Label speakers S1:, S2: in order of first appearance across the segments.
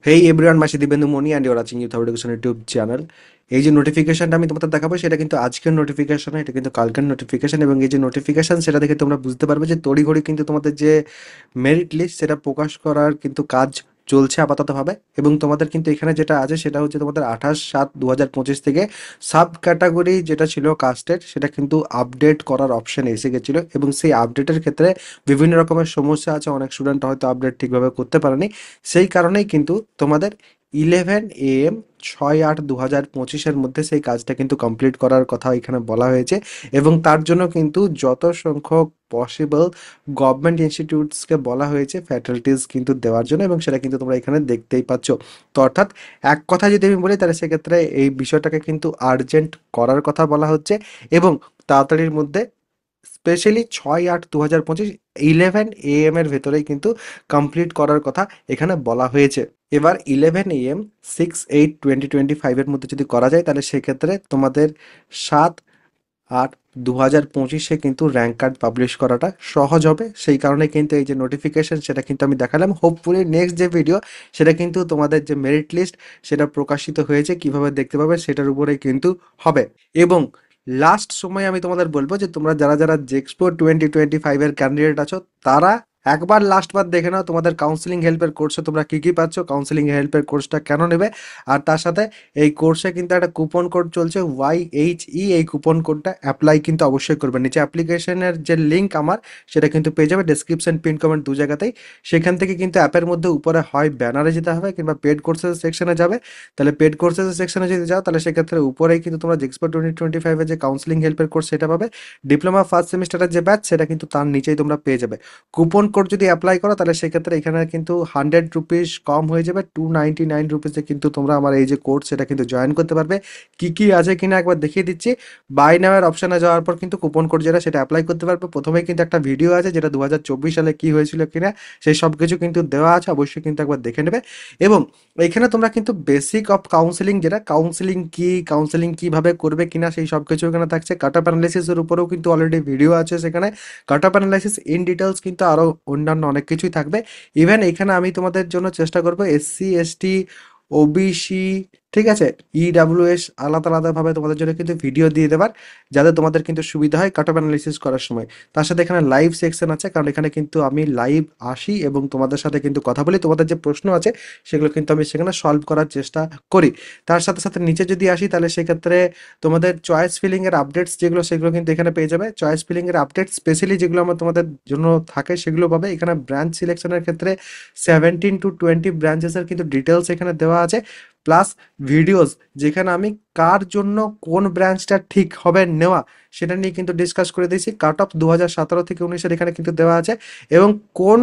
S1: হেই everyone, মাসি Dibendu Moni and you're watching youth education YouTube channel. এই যে নোটিফিকেশনটা আমি তোমাদের দেখাবো সেটা কিন্তু আজকের নোটিফিকেশন, এটা কিন্তু কালকের নোটিফিকেশন। এবং এই যে নোটিফিকেশন সেটা দেখে তোমরা বুঝতে পারবে যে তড়িঘড়ি কিন্তু তোমাদের যে মেরিট লিস্ট সেটা প্রকাশ করার কিন্তু কাজ চলছে আপাততভাবে। এবং তোমাদের কিন্তু এখানে যেটা আছে সেটা হচ্ছে তোমাদের 28/7/2025 থেকে সাব ক্যাটাগরি যেটা ছিল কাস্টের সেটা কিন্তু আপডেট করার অপশন এসে গেছিলো। এবং সেই আপডেটের ক্ষেত্রে বিভিন্ন রকমের সমস্যা আছে, অনেক স্টুডেন্ট হয়তো আপডেট ঠিকভাবে করতে পারেনি। সেই কারণেই কিন্তু তোমাদের 11 AM 6/8/2025-এর মধ্যে সেই কাজটা কিন্তু কমপ্লিট করার কথা এখানে বলা হয়েছে। এবং তার জন্য কিন্তু যত সংখ্যক পসিবল গভর্নমেন্ট ইনস্টিটিউটসকে বলা হয়েছে ফ্যাকাল্টিস কিন্তু দেওয়ার জন্য, এবং সেটা কিন্তু তোমরা এখানে দেখতেই পাচ্ছ। তো অর্থাৎ এক কথা যদি আমি বলি তাহলে সেক্ষেত্রে এই বিষয়টাকে কিন্তু আর্জেন্ট করার কথা বলা হচ্ছে। এবং তাড়াতাড়ির মধ্যে স্পেশালি 6/8/2025 11 AM এর ভেতরেই কিন্তু কমপ্লিট করার কথা এখানে বলা হয়েছে। এবার 11 AM 6/8/2025 এর মধ্যে যদি করা যায় তাহলে সেক্ষেত্রে তোমাদের 7/8/2025-এ কিন্তু র্যাঙ্ক কার্ড পাবলিশ করাটা সহজ হবে। সেই কারণে কিন্তু এই যে নোটিফিকেশন সেটা কিন্তু আমি দেখালাম। হোপফুলি নেক্সট যে ভিডিও সেটা কিন্তু তোমাদের যে মেরিট লিস্ট সেটা প্রকাশিত হয়েছে কিভাবে দেখতে পাবে সেটার উপরেই কিন্তু হবে। এবং লাস্ট সময় আমি তোমাদের বলবো যে তোমরা যারা যারা জেক্সপো 2025-এর ক্যান্ডিডেট আছো তারা একবার লাস্টবার দেখে নাও তোমাদের কাউন্সিলিং হেল্পের কোর্সে তোমরা কী কী পাচ্ছ, কাউন্সিলিং হেল্পের কোর্সটা কেন নেবে। আর তার সাথে এই কোর্সে কিন্তু একটা কুপন কোড চলছে YHE, এই কুপন কোডটা অ্যাপ্লাই কিন্তু অবশ্যই করবে। নিচে অ্যাপ্লিকেশনের যে লিঙ্ক আমার সেটা কিন্তু পেয়ে যাবে ডেসক্রিপশন, পিন কমেন্ট দু জায়গাতেই। সেখান থেকে কিন্তু অ্যাপের মধ্যে উপরে হয় ব্যানারে যেতে হবে কিংবা পেড কোর্সেস সেকশনে যাবে। তাহলে পেড কোর্সেস সেকশনে যদি যাও তাহলে সেক্ষেত্রে উপরেই কিন্তু তোমরা জেক্সপো 2025-এর যে কাউন্সিলিং হেল্পের কোর্স সেটা পাবে। ডিপ্লোমা ফার্স্ট সেমিস্টারের যে ব্যাচ সেটা কিন্তু তার নিচেই তোমরা পেয়ে যাবে। কুপন কোড যদি অ্যাপ্লাই করো তাহলে সেক্ষেত্রে এখানে কিন্তু 100 রুপিস কম হয়ে যাবে, 299 রুপিসে কিন্তু তোমরা আমার এই যে কোর্স সেটা কিন্তু জয়েন করতে পারবে। কি কি আছে কিনা একবার দেখিয়ে দিচ্ছি। বাই নামের অপশানে যাওয়ার পর কিন্তু কুপন কোড যেটা সেটা অ্যাপ্লাই করতে পারবে। প্রথমেই কিন্তু একটা ভিডিও আছে যেটা 2024 সালে কি হয়েছিল কিনা সেই সব কিছু কিন্তু দেওয়া আছে, অবশ্যই কিন্তু একবার দেখে নেবে। এবং এখানে তোমরা কিন্তু বেসিক অফ কাউন্সিলিং, যেটা কাউন্সিলিং কি, কাউন্সিলিং কিভাবে করবে কিনা সেই সব কিছু এখানে থাকছে। কাট অফ অ্যানালাইসিসের উপরেও কিন্তু অলরেডি ভিডিও আছে সেখানে। Cut off analysis in details কিন্তু আরও অন্যান্য অনেক কিছুই থাকবে। ইভেন এখানে আমি তোমাদের জন্য চেষ্টা করবো SC ST OBC, ঠিক আছে, EWS আলাদা আলাদাভাবে তোমাদের জন্য কিন্তু ভিডিও দিয়ে দেবার, যাতে তোমাদের কিন্তু সুবিধা হয় কাট অফ অ্যানালিসিস করার সময়। তার সাথে এখানে লাইভ সেকশন আছে, কারণ এখানে কিন্তু আমি লাইভ আসি এবং তোমাদের সাথে কিন্তু কথা বলি। তোমাদের যে প্রশ্ন আছে সেগুলো কিন্তু আমি সেখানে সলভ করার চেষ্টা করি। তার সাথে সাথে নিচে যদি আসি তাহলে সেক্ষেত্রে তোমাদের চয়েস ফিলিংয়ের আপডেটস যেগুলো সেগুলো কিন্তু এখানে পেয়ে যাবে। চয়েস ফিলিংয়ের আপডেট স্পেশালি যেগুলো আমার তোমাদের জন্য থাকে সেগুলো পাবে। এখানে ব্রাঞ্চ সিলেকশনের ক্ষেত্রে 17 to 20 ব্রাঞ্চেসের কিন্তু ডিটেলস এখানে দেওয়া আছে, প্লাস ভিডিওস যেখানে আমি কার জন্য কোন ব্রাঞ্চটা ঠিক হবে নেওয়া সেটা নিয়ে কিন্তু ডিসকাস করে দিয়েছি। কাট অফ 2017 থেকে 19-এর এখানে কিন্তু দেওয়া আছে। এবং কোন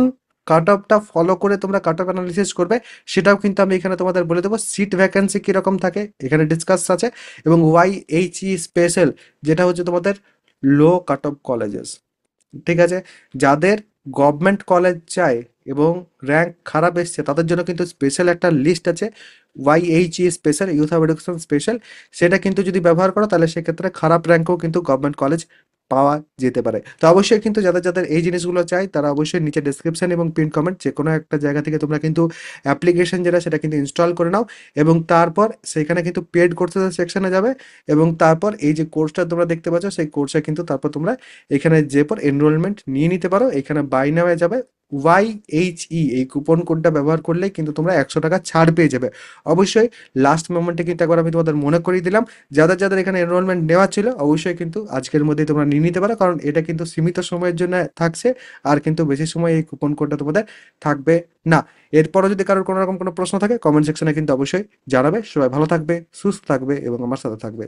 S1: কাট অফটা ফলো করে তোমরা কাট অফ অ্যানালিসিস করবে সেটাও কিন্তু আমি এখানে তোমাদের বলে দেবো। সিট ভ্যাকেন্সি কীরকম থাকে এখানে ডিসকাস আছে। এবং YHE স্পেশাল যেটা হচ্ছে তোমাদের লো কাট অফ কলেজেস, ঠিক আছে, যাদের গভর্নমেন্ট কলেজ চাই এবং র্যাঙ্ক খারাপ এসছে তাদের জন্য কিন্তু স্পেশাল একটা লিস্ট আছে, YHE special, youth of education special. সেটা কিন্তু যদি ব্যবহার করো তাহলে সেক্ষেত্রে খারাপ র্যাঙ্কও কিন্তু গভর্নমেন্ট কলেজ পাওয়া যেতে পারে। তো অবশ্যই কিন্তু যাদের যাদের এই জিনিসগুলো চাই তারা অবশ্যই নিচে ডেসক্রিপশন এবং পিন কমেন্ট যে কোনো একটা জায়গা থেকে তোমরা কিন্তু অ্যাপ্লিকেশন যেটা সেটা কিন্তু ইনস্টল করে নাও। এবং তারপর সেখানে কিন্তু পেড কোর্সের সেকশনে যাবে। এবং তারপর এই যে কোর্সটা তোমরা দেখতে পাচ্ছ সেই কোর্সে কিন্তু তারপর তোমরা এখানে যে পর এনরোলমেন্ট নিয়ে নিতে পারো। এখানে বাই নামে যাবে YHE, এই কুপন কোডটা ব্যবহার করলেই কিন্তু তোমরা 100 টাকা ছাড় পেয়ে যাবে। অবশ্যই লাস্ট মোমেন্টে কিন্তু একবার আমি তোমাদের মনে করিয়ে দিলাম, যাদের যাদের এখানে এনরোলমেন্ট নেওয়া ছিল অবশ্যই কিন্তু আজকের মধ্যেই তোমরা নিয়ে নিতে পারো, কারণ এটা কিন্তু সীমিত সময়ের জন্য থাকছে। আর কিন্তু বেশি সময় এই কুপন কোডটা তোমাদের থাকবে না। এরপরও যদি কারোর কোনো রকম কোনো প্রশ্ন থাকে কমেন্ট সেকশনে কিন্তু অবশ্যই জানাবে। সবাই ভালো থাকবে, সুস্থ থাকবে এবং আমার সাথে থাকবে।